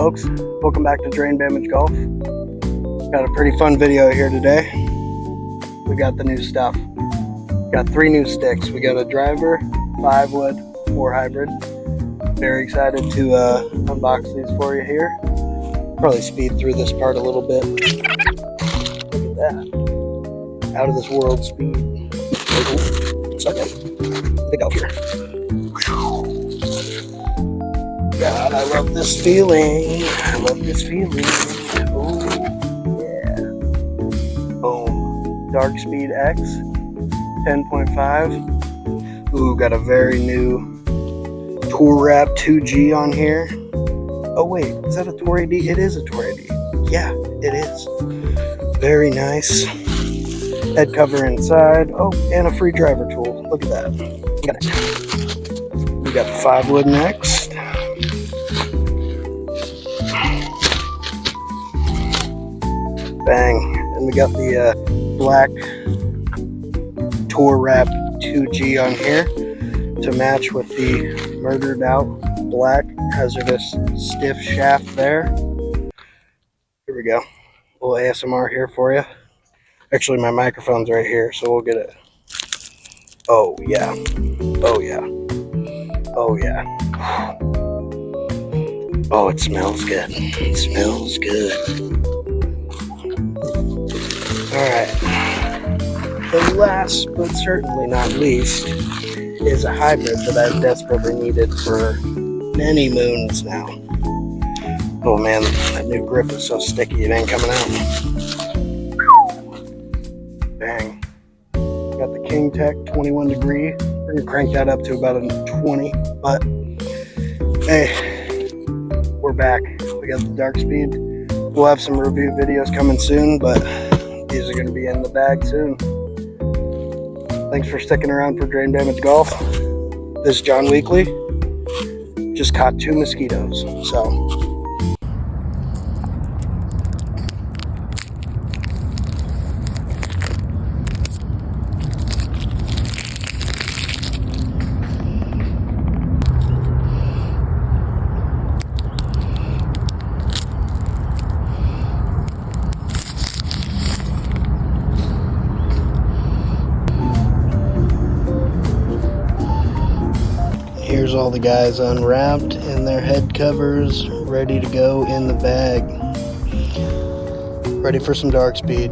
folks? Welcome back to Drain Damage Golf. Got a pretty fun video here today. We got the new stuff. Got 3 new sticks. We got a driver, 5-wood, 4 hybrid. Very excited to unbox these for you here. Probably speed through this part a little bit. Look at that. Out of this world speed. Second. I think out here. God, I love this feeling. I love this feeling. Oh, yeah. Boom. Darkspeed X, 10.5. Ooh, got a very new Tour Wrap 2G on here. Oh, wait. Is that a Tour AD? It is a Tour AD. Yeah, it is. Very nice. Head cover inside. Oh, and a free driver tool. Look at that. We got the 5-wood next. Bang. And we got the black Tour Wrap 2G on here to match with the murdered out black HZRDUS stiff shaft there. Here we go. A little ASMR here for you. Actually, my microphone's right here, so we'll get it. Oh, yeah. Oh, yeah. Oh, yeah. Oh, it smells good. It smells good. Alright. The last, but certainly not least, is a hybrid that I've desperately needed for many moons now. Oh man, that new grip is so sticky, it ain't coming out. Bang. Got the King Tech 21 degree. We're gonna crank that up to about a 20, but hey, we're back. We got the Darkspeed. We'll have some review videos coming soon, but these are gonna be in the bag soon. Thanks for sticking around for Drain Damage Golf. This is John Weekly. Just caught 2 mosquitoes, so. Here's all the guys unwrapped and their head covers ready to go in the bag. Ready for some Darkspeed.